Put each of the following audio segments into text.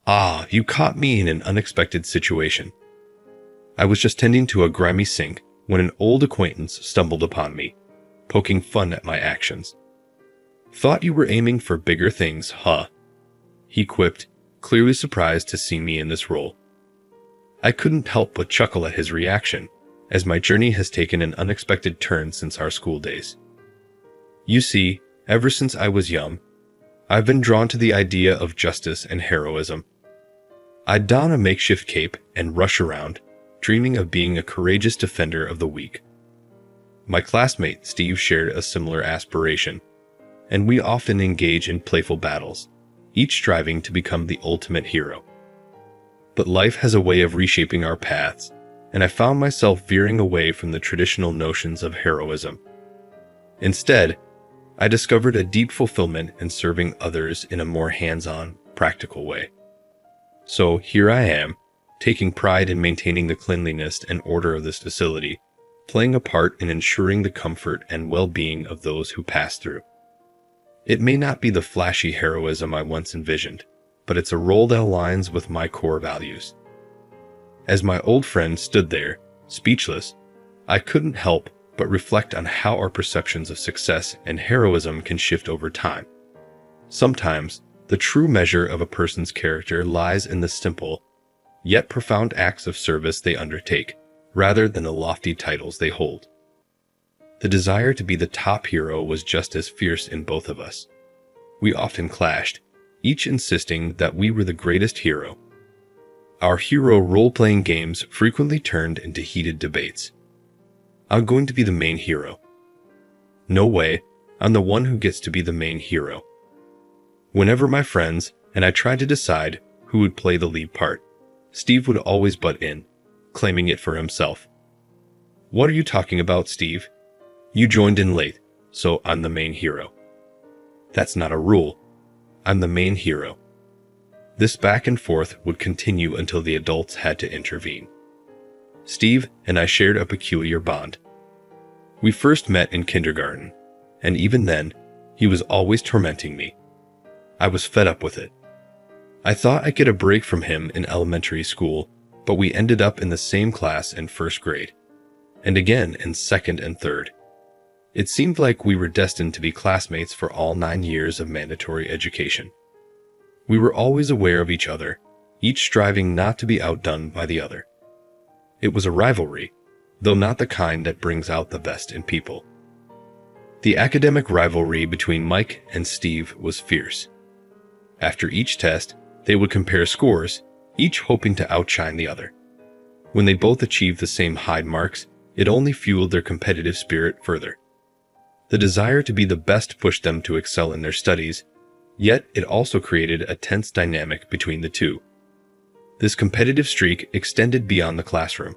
Ah, you caught me in an unexpected situation. I was just tending to a grimy sink when an old acquaintance stumbled upon me, poking fun at my actions. Thought you were aiming for bigger things, huh? He quipped, clearly surprised to see me in this role. I couldn't help but chuckle at his reaction, as my journey has taken an unexpected turn since our school days. You see, ever since I was young, I've been drawn to the idea of justice and heroism. I'd don a makeshift cape and rush around, dreaming of being a courageous defender of the weak. My classmate Steve shared a similar aspiration, and we often engage in playful battles, each striving to become the ultimate hero. But life has a way of reshaping our paths, and I found myself veering away from the traditional notions of heroism. Instead, I discovered a deep fulfillment in serving others in a more hands-on, practical way. So here I am, taking pride in maintaining the cleanliness and order of this facility, playing a part in ensuring the comfort and well-being of those who pass through. It may not be the flashy heroism I once envisioned, but it's a role that aligns with my core values. As my old friend stood there, speechless, I couldn't help but reflect on how our perceptions of success and heroism can shift over time. Sometimes, the true measure of a person's character lies in the simple, yet profound acts of service they undertake, rather than the lofty titles they hold. The desire to be the top hero was just as fierce in both of us. We often clashed, each insisting that we were the greatest hero. Our hero role-playing games frequently turned into heated debates. I'm going to be the main hero. No way, I'm the one who gets to be the main hero. Whenever my friends and I tried to decide who would play the lead part, Steve would always butt in, claiming it for himself. What are you talking about, Steve? You joined in late, so I'm the main hero. That's not a rule. I'm the main hero. This back and forth would continue until the adults had to intervene. Steve and I shared a peculiar bond. We first met in kindergarten, and even then, he was always tormenting me. I was fed up with it. I thought I'd get a break from him in elementary school, but we ended up in the same class in first grade, and again in second and third. It seemed like we were destined to be classmates for all 9 years of mandatory education. We were always aware of each other, each striving not to be outdone by the other. It was a rivalry, though not the kind that brings out the best in people. The academic rivalry between Mike and Steve was fierce. After each test, they would compare scores, each hoping to outshine the other. When they both achieved the same high marks, it only fueled their competitive spirit further. The desire to be the best pushed them to excel in their studies, yet it also created a tense dynamic between the two. This competitive streak extended beyond the classroom,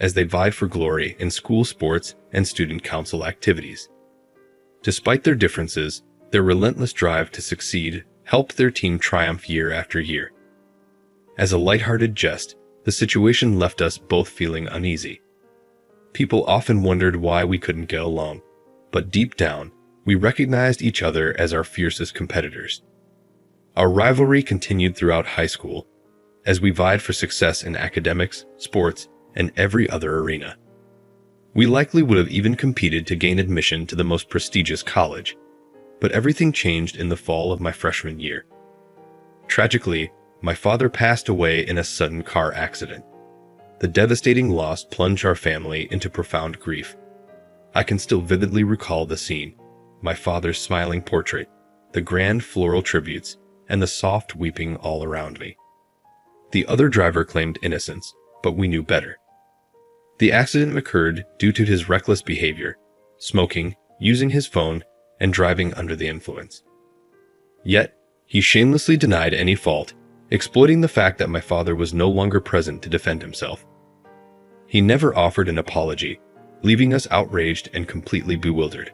as they vied for glory in school sports and student council activities. Despite their differences, their relentless drive to succeed helped their team triumph year after year. As a lighthearted jest, the situation left us both feeling uneasy. People often wondered why we couldn't get along, but deep down, we recognized each other as our fiercest competitors. Our rivalry continued throughout high school, as we vied for success in academics, sports, and every other arena. We likely would have even competed to gain admission to the most prestigious college, but everything changed in the fall of my freshman year. Tragically, my father passed away in a sudden car accident. The devastating loss plunged our family into profound grief. I can still vividly recall the scene, my father's smiling portrait, the grand floral tributes, and the soft weeping all around me. The other driver claimed innocence, but we knew better. The accident occurred due to his reckless behavior, smoking, using his phone, and driving under the influence. Yet, he shamelessly denied any fault, exploiting the fact that my father was no longer present to defend himself. He never offered an apology, leaving us outraged and completely bewildered.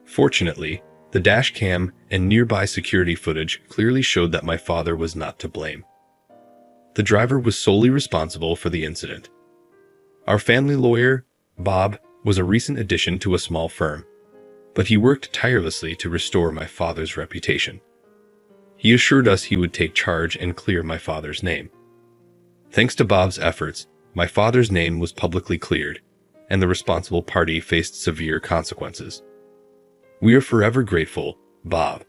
Fortunately, the dash cam and nearby security footage clearly showed that my father was not to blame. The driver was solely responsible for the incident. Our family lawyer, Bob, was a recent addition to a small firm, but he worked tirelessly to restore my father's reputation. He assured us he would take charge and clear my father's name. Thanks to Bob's efforts, my father's name was publicly cleared, and the responsible party faced severe consequences. We are forever grateful, Bob.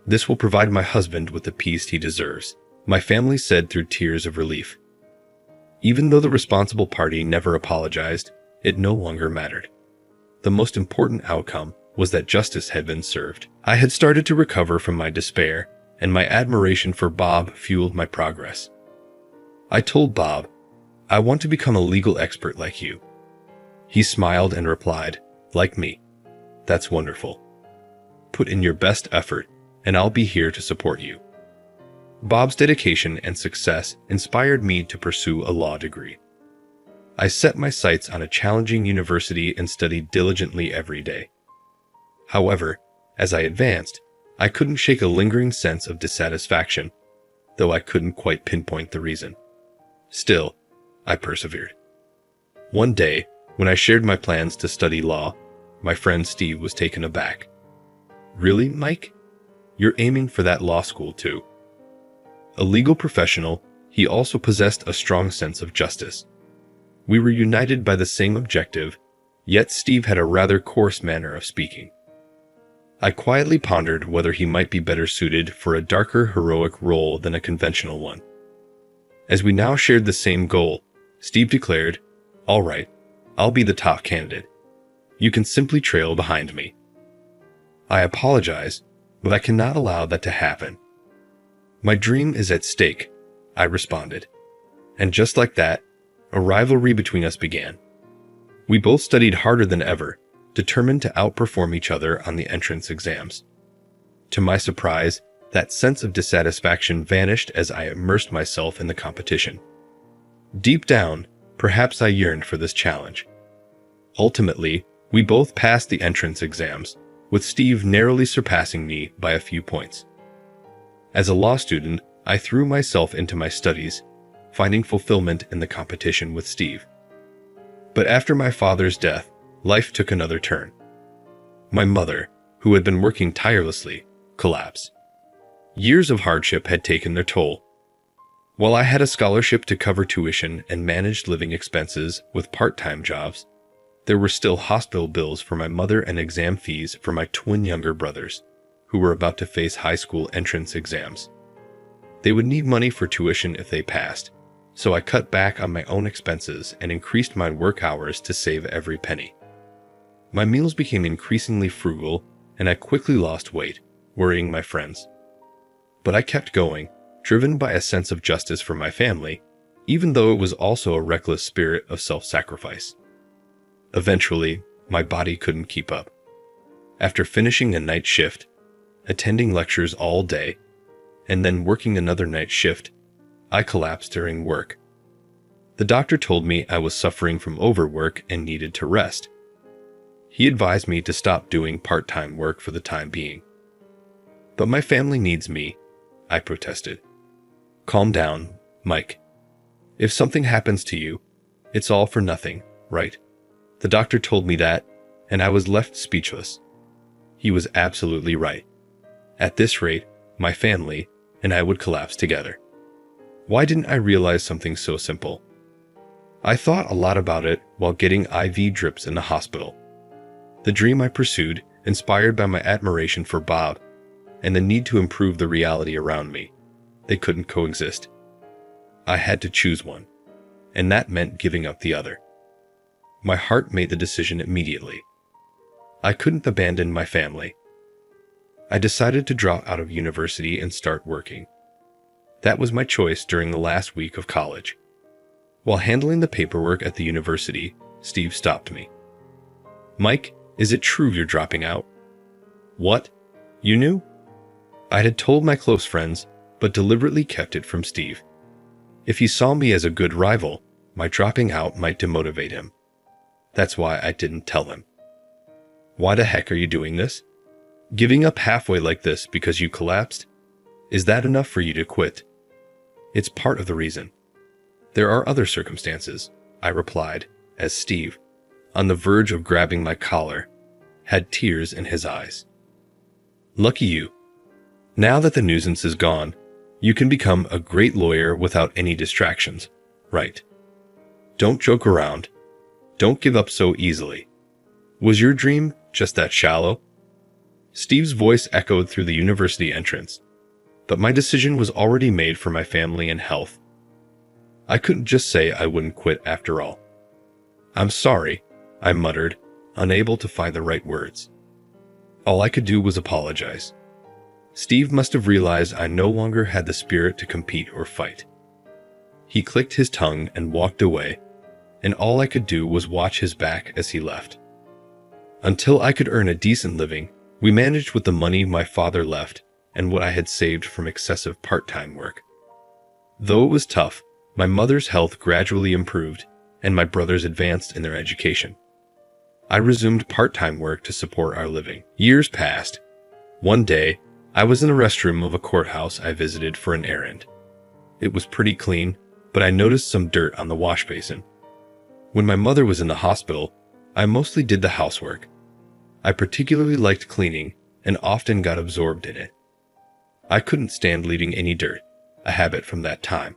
This will provide my husband with the peace he deserves, my family said through tears of relief. Even though the responsible party never apologized, it no longer mattered. The most important outcome was that justice had been served. I had started to recover from my despair, and my admiration for Bob fueled my progress. I told Bob, "I want to become a legal expert like you." He smiled and replied, "Like me. That's wonderful. Put in your best effort, and I'll be here to support you." Bob's dedication and success inspired me to pursue a law degree. I set my sights on a challenging university and studied diligently every day. However, as I advanced, I couldn't shake a lingering sense of dissatisfaction, though I couldn't quite pinpoint the reason. Still, I persevered. One day, when I shared my plans to study law, my friend Steve was taken aback. "Really, Mike? You're aiming for that law school too?" A legal professional, he also possessed a strong sense of justice. We were united by the same objective, yet Steve had a rather coarse manner of speaking. I quietly pondered whether he might be better suited for a darker, heroic role than a conventional one. As we now shared the same goal, Steve declared, "All right, I'll be the top candidate. You can simply trail behind me." I apologize, but I cannot allow that to happen. "My dream is at stake," I responded. And just like that, a rivalry between us began. We both studied harder than ever, determined to outperform each other on the entrance exams. To my surprise, that sense of dissatisfaction vanished as I immersed myself in the competition. Deep down, perhaps I yearned for this challenge. Ultimately, we both passed the entrance exams, with Steve narrowly surpassing me by a few points. As a law student, I threw myself into my studies, finding fulfillment in the competition with Steve. But after my father's death, life took another turn. My mother, who had been working tirelessly, collapsed. Years of hardship had taken their toll. While I had a scholarship to cover tuition and managed living expenses with part-time jobs, there were still hospital bills for my mother and exam fees for my twin younger brothers, who were about to face high school entrance exams. They would need money for tuition if they passed, so I cut back on my own expenses and increased my work hours to save every penny. My meals became increasingly frugal, and I quickly lost weight, worrying my friends. But I kept going, driven by a sense of justice for my family, even though it was also a reckless spirit of self-sacrifice. Eventually, my body couldn't keep up. After finishing a night shift, attending lectures all day, and then working another night shift, I collapsed during work. The doctor told me I was suffering from overwork and needed to rest. He advised me to stop doing part-time work for the time being. "But my family needs me," I protested. "Calm down, Mike. If something happens to you, it's all for nothing, right?" The doctor told me that, and I was left speechless. He was absolutely right. At this rate, my family and I would collapse together. Why didn't I realize something so simple? I thought a lot about it while getting IV drips in the hospital. The dream I pursued, inspired by my admiration for Bob, and the need to improve the reality around me, they couldn't coexist. I had to choose one, and that meant giving up the other. My heart made the decision immediately. I couldn't abandon my family. I decided to drop out of university and start working. That was my choice during the last week of college. While handling the paperwork at the university, Steve stopped me. "Mike, is it true you're dropping out?" "What? You knew?" I had told my close friends, but deliberately kept it from Steve. If he saw me as a good rival, my dropping out might demotivate him. That's why I didn't tell him. "Why the heck are you doing this? Giving up halfway like this because you collapsed? Is that enough for you to quit?" "It's part of the reason. There are other circumstances," I replied, as Steve, on the verge of grabbing my collar, had tears in his eyes. "Lucky you. Now that the nuisance is gone, you can become a great lawyer without any distractions, right? Don't joke around. Don't give up so easily. Was your dream just that shallow? Steve's voice echoed through the university entrance, but my decision was already made for my family and health. I couldn't just say I wouldn't quit after all. I'm sorry, I muttered, unable to find the right words. All I could do was apologize. Steve must have realized I no longer had the spirit to compete or fight. He clicked his tongue and walked away, and all I could do was watch his back as he left. Until I could earn a decent living, we managed with the money my father left and what I had saved from excessive part-time work. Though it was tough, my mother's health gradually improved, and my brothers advanced in their education. I resumed part-time work to support our living. Years passed. One day, I was in the restroom of a courthouse I visited for an errand. It was pretty clean, but I noticed some dirt on the wash basin. When my mother was in the hospital, I mostly did the housework. I particularly liked cleaning and often got absorbed in it. I couldn't stand leaving any dirt, a habit from that time.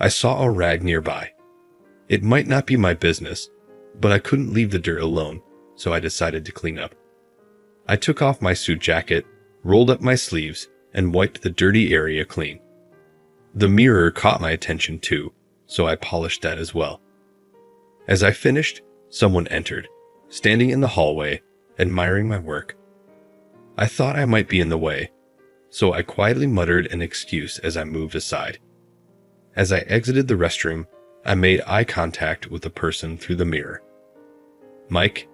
I saw a rag nearby. It might not be my business, but I couldn't leave the dirt alone, so I decided to clean up. I took off my suit jacket, rolled up my sleeves, and wiped the dirty area clean. The mirror caught my attention too, so I polished that as well. As I finished, someone entered, standing in the hallway, admiring my work. I thought I might be in the way, so I quietly muttered an excuse as I moved aside. As I exited the restroom, I made eye contact with the person through the mirror. "Mike,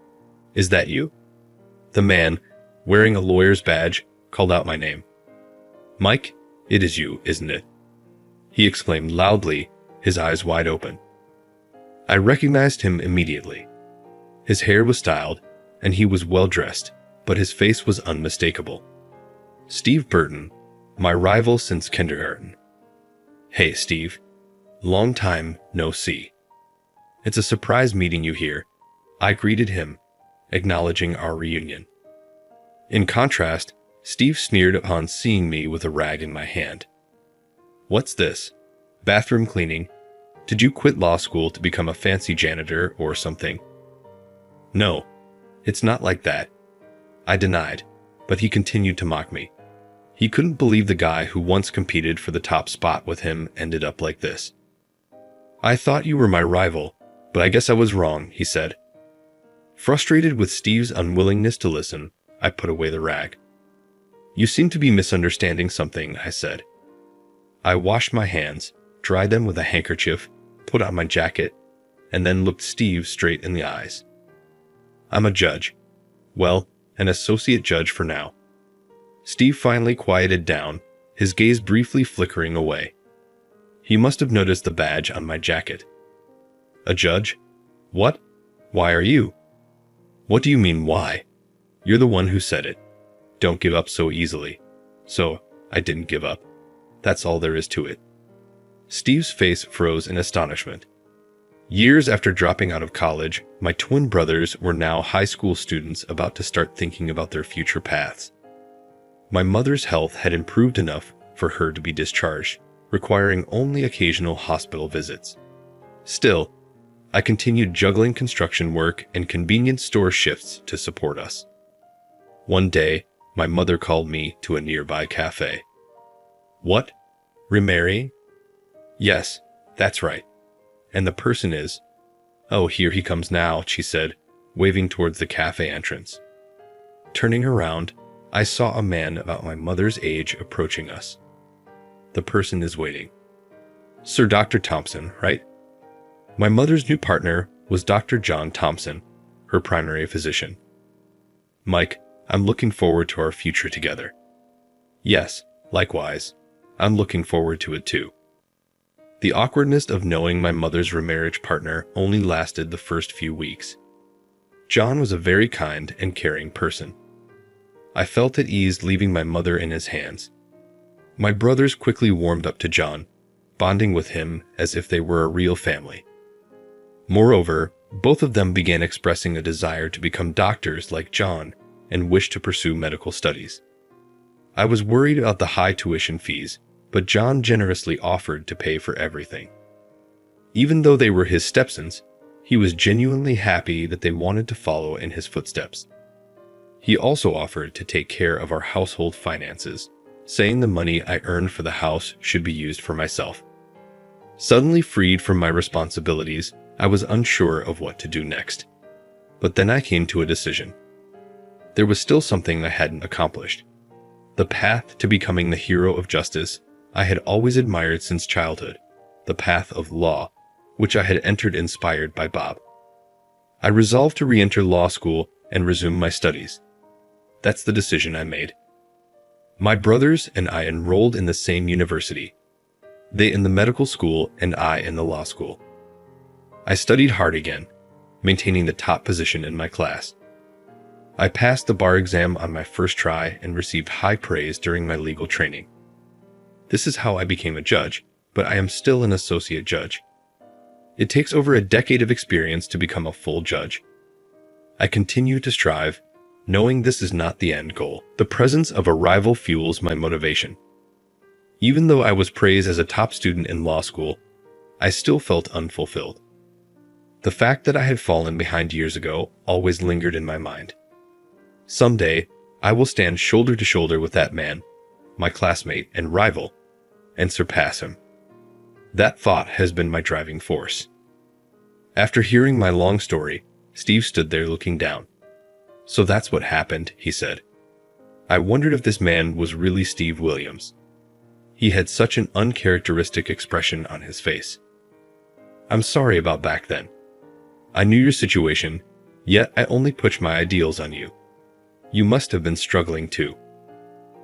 is that you?" The man, wearing a lawyer's badge, called out my name. "Mike, it is you, isn't it?" he exclaimed loudly, his eyes wide open. I recognized him immediately. His hair was styled, and he was well dressed, but his face was unmistakable. Steve Burton, my rival since kindergarten. "Hey, Steve. Long time no see. It's a surprise meeting you here," I greeted him, acknowledging our reunion. In contrast, Steve sneered upon seeing me with a rag in my hand. "What's this? Bathroom cleaning? Did you quit law school to become a fancy janitor or something?" "No, it's not like that," I denied, but he continued to mock me. He couldn't believe the guy who once competed for the top spot with him ended up like this. "I thought you were my rival, but I guess I was wrong," he said. Frustrated with Steve's unwillingness to listen, I put away the rag. "You seem to be misunderstanding something," I said. I washed my hands, dried them with a handkerchief, put on my jacket, and then looked Steve straight in the eyes. "I'm a judge. Well, an associate judge for now." Steve finally quieted down, his gaze briefly flickering away. He must have noticed the badge on my jacket. "A judge? What? Why are you?" "What do you mean, why? You're the one who said it. Don't give up so easily." So, I didn't give up. That's all there is to it. Steve's face froze in astonishment. Years after dropping out of college, my twin brothers were now high school students about to start thinking about their future paths. My mother's health had improved enough for her to be discharged, requiring only occasional hospital visits. Still, I continued juggling construction work and convenience store shifts to support us. One day, my mother called me to a nearby cafe. "What? Remarrying?" "Yes, that's right. And the person is—" "Oh, here he comes now," she said, waving towards the cafe entrance. Turning around, I saw a man about my mother's age approaching us. "The person is waiting." "Sir Dr. Thompson, right?" My mother's new partner was Dr. John Thompson, her primary physician. "Mike, I'm looking forward to our future together." "Yes, likewise. I'm looking forward to it too." The awkwardness of knowing my mother's remarriage partner only lasted the first few weeks. John was a very kind and caring person. I felt at ease leaving my mother in his hands. My brothers quickly warmed up to John, bonding with him as if they were a real family. Moreover, both of them began expressing a desire to become doctors like John and wished to pursue medical studies. I was worried about the high tuition fees, but John generously offered to pay for everything. Even though they were his stepsons, he was genuinely happy that they wanted to follow in his footsteps. He also offered to take care of our household finances, saying the money I earned for the house should be used for myself. Suddenly freed from my responsibilities, I was unsure of what to do next. But then I came to a decision. There was still something I hadn't accomplished. The path to becoming the hero of justice I had always admired since childhood, the path of law, which I had entered inspired by Bob. I resolved to re-enter law school and resume my studies. That's the decision I made. My brothers and I enrolled in the same university. They in the medical school and I in the law school. I studied hard again, maintaining the top position in my class. I passed the bar exam on my first try and received high praise during my legal training. This is how I became a judge, but I am still an associate judge. It takes over a decade of experience to become a full judge. I continue to strive, knowing this is not the end goal. The presence of a rival fuels my motivation. Even though I was praised as a top student in law school, I still felt unfulfilled. The fact that I had fallen behind years ago always lingered in my mind. Someday, I will stand shoulder to shoulder with that man, my classmate and rival, and surpass him. That thought has been my driving force. After hearing my long story, Steve stood there looking down. "So that's what happened," he said. I wondered if this man was really Steve Williams. He had such an uncharacteristic expression on his face. "I'm sorry about back then. I knew your situation, yet I only pushed my ideals on you. You must have been struggling too."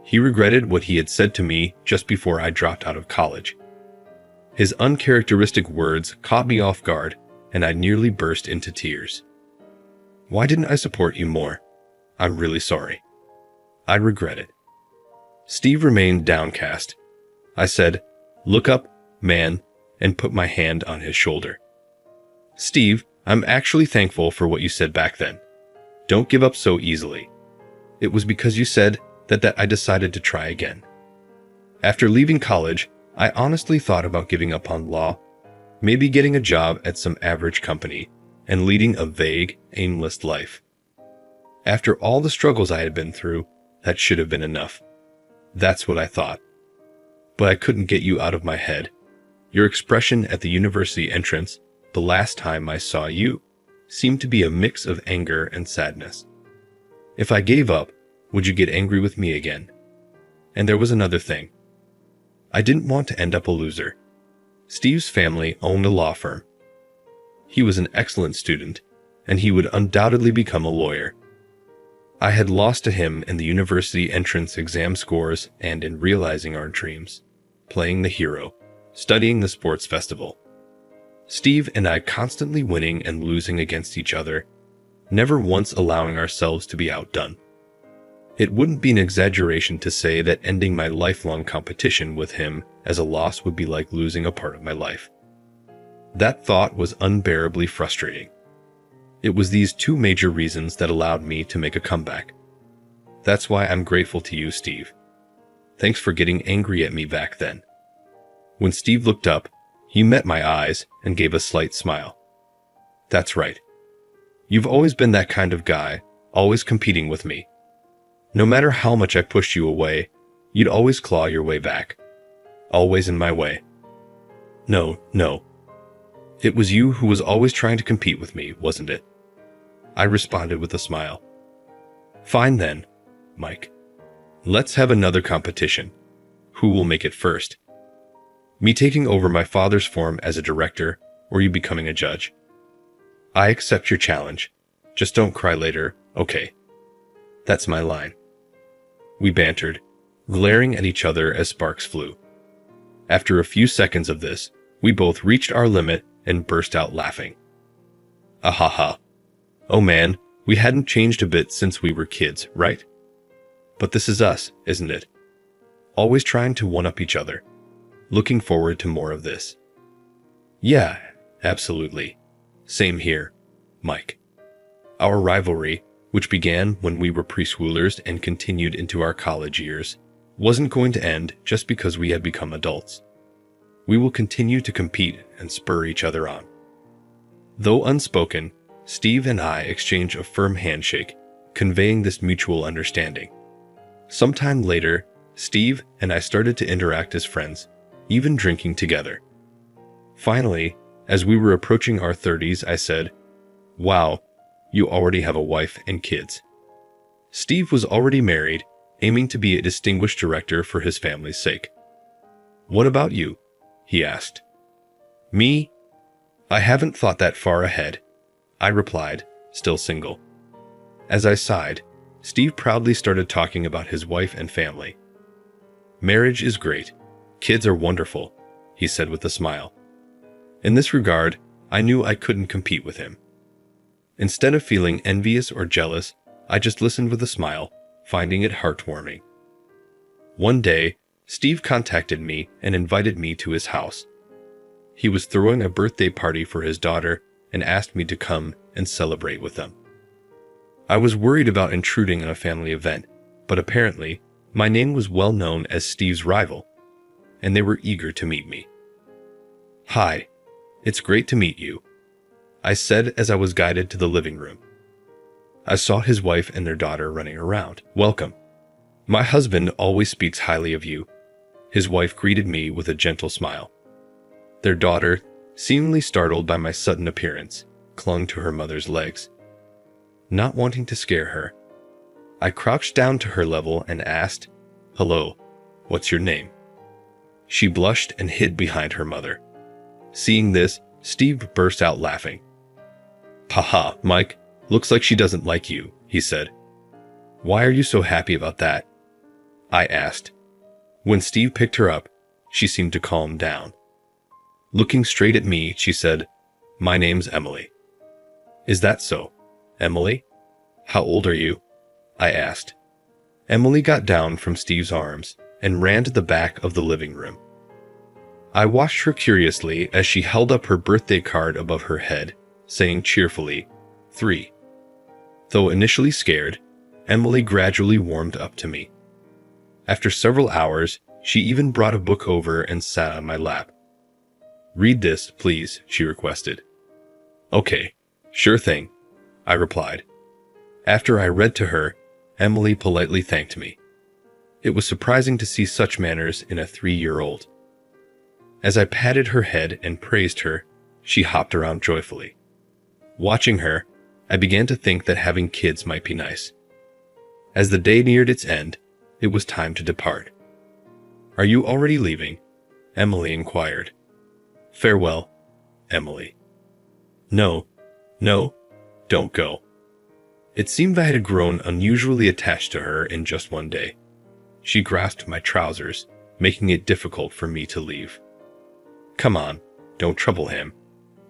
He regretted what he had said to me just before I dropped out of college. His uncharacteristic words caught me off guard, and I nearly burst into tears. "Why didn't I support you more? I'm really sorry. I regret it." Steve remained downcast. I said, "Look up, man," and put my hand on his shoulder. "Steve, I'm actually thankful for what you said back then. Don't give up so easily. It was because you said that I decided to try again." After leaving college, I honestly thought about giving up on law, maybe getting a job at some average company, and leading a vague, aimless life. After all the struggles I had been through, that should have been enough. That's what I thought. But I couldn't get you out of my head. Your expression at the university entrance, the last time I saw you, seemed to be a mix of anger and sadness. If I gave up, would you get angry with me again? And there was another thing. I didn't want to end up a loser. Steve's family owned a law firm. He was an excellent student, and he would undoubtedly become a lawyer. I had lost to him in the university entrance exam scores and in realizing our dreams, playing the hero, studying the sports festival. Steve and I constantly winning and losing against each other, never once allowing ourselves to be outdone. It wouldn't be an exaggeration to say that ending my lifelong competition with him as a loss would be like losing a part of my life. That thought was unbearably frustrating. It was these two major reasons that allowed me to make a comeback. That's why I'm grateful to you, Steve. Thanks for getting angry at me back then. When Steve looked up, he met my eyes and gave a slight smile. That's right. You've always been that kind of guy, always competing with me. No matter how much I pushed you away, you'd always claw your way back. Always in my way. No. It was you who was always trying to compete with me, wasn't it? I responded with a smile. Fine then, Mike. Let's have another competition. Who will make it first? Me taking over my father's firm as a director, or you becoming a judge? I accept your challenge. Just don't cry later, okay? That's my line. We bantered, glaring at each other as sparks flew. After a few seconds of this, we both reached our limit and burst out laughing. Ahaha. Oh man, we hadn't changed a bit since we were kids, right? But this is us, isn't it? Always trying to one-up each other. Looking forward to more of this. Yeah, absolutely. Same here, Mike. Our rivalry, which began when we were preschoolers and continued into our college years, wasn't going to end just because we had become adults. We will continue to compete and spur each other on. Though unspoken, Steve and I exchanged a firm handshake, conveying this mutual understanding. Sometime later, Steve and I started to interact as friends, even drinking together. Finally, as we were approaching our 30s, I said, "Wow, you already have a wife and kids." Steve was already married, aiming to be a distinguished director for his family's sake. "What about you?" he asked. "Me? I haven't thought that far ahead," I replied, still single. As I sighed, Steve proudly started talking about his wife and family. "Marriage is great. Kids are wonderful," he said with a smile. In this regard, I knew I couldn't compete with him. Instead of feeling envious or jealous, I just listened with a smile, finding it heartwarming. One day, Steve contacted me and invited me to his house. He was throwing a birthday party for his daughter and asked me to come and celebrate with them. I was worried about intruding on a family event, but apparently, my name was well known as Steve's rival, and they were eager to meet me. "Hi, it's great to meet you," I said as I was guided to the living room. I saw his wife and their daughter running around. "Welcome. My husband always speaks highly of you," his wife greeted me with a gentle smile. Their daughter, seemingly startled by my sudden appearance, clung to her mother's legs. Not wanting to scare her, I crouched down to her level and asked, "Hello, what's your name?" She blushed and hid behind her mother. Seeing this, Steve burst out laughing. "Haha, Mike, looks like she doesn't like you," he said. "Why are you so happy about that?" I asked. When Steve picked her up, she seemed to calm down. Looking straight at me, she said, "My name's Emily." "Is that so? Emily? How old are you?" I asked. Emily got down from Steve's arms and ran to the back of the living room. I watched her curiously as she held up her birthday card above her head, saying cheerfully, 3. Though initially scared, Emily gradually warmed up to me. After several hours, she even brought a book over and sat on my lap. "Read this, please," she requested. "Okay, sure thing," I replied. After I read to her, Emily politely thanked me. It was surprising to see such manners in a 3-year-old. As I patted her head and praised her, she hopped around joyfully. Watching her, I began to think that having kids might be nice. As the day neared its end, it was time to depart. "Are you already leaving?" Emily inquired. "Farewell, Emily." No, don't go." It seemed I had grown unusually attached to her in just one day. She grasped my trousers, making it difficult for me to leave. "Come on, don't trouble him,"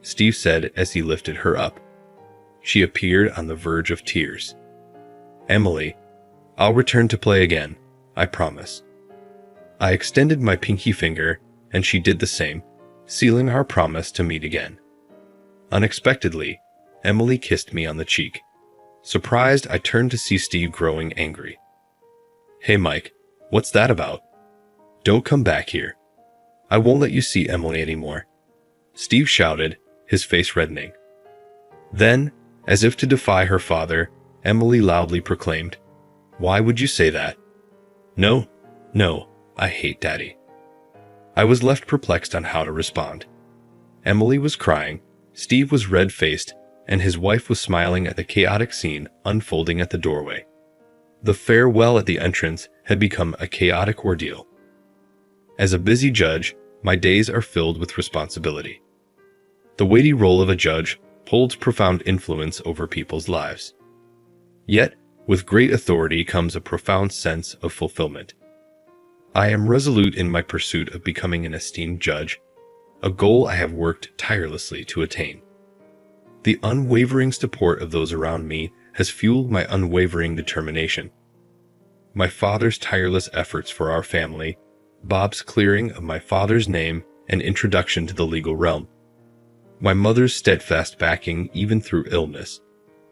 Steve said as he lifted her up. She appeared on the verge of tears. "Emily, I'll return to play again, I promise." I extended my pinky finger, and she did the same, sealing our promise to meet again. Unexpectedly, Emily kissed me on the cheek. Surprised, I turned to see Steve growing angry. "Hey Mike, what's that about? Don't come back here. I won't let you see Emily anymore," Steve shouted, his face reddening. Then, as if to defy her father, Emily loudly proclaimed, "Why would you say that? No, I hate Daddy." I was left perplexed on how to respond. Emily was crying, Steve was red-faced, and his wife was smiling at the chaotic scene unfolding at the doorway. The farewell at the entrance had become a chaotic ordeal. As a busy judge, my days are filled with responsibility. The weighty role of a judge holds profound influence over people's lives. Yet, with great authority comes a profound sense of fulfillment. I am resolute in my pursuit of becoming an esteemed judge, a goal I have worked tirelessly to attain. The unwavering support of those around me has fueled my unwavering determination. My father's tireless efforts for our family, Bob's clearing of my father's name and introduction to the legal realm, my mother's steadfast backing even through illness,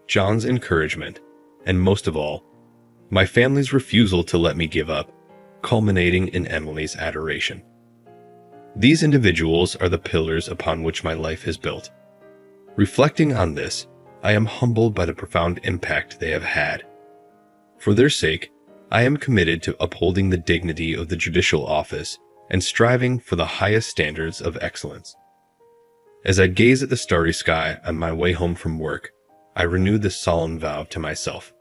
John's encouragement, and most of all, my family's refusal to let me give up, culminating in Emily's adoration. These individuals are the pillars upon which my life is built. Reflecting on this, I am humbled by the profound impact they have had. For their sake, I am committed to upholding the dignity of the judicial office and striving for the highest standards of excellence. As I gaze at the starry sky on my way home from work, I renew this solemn vow to myself.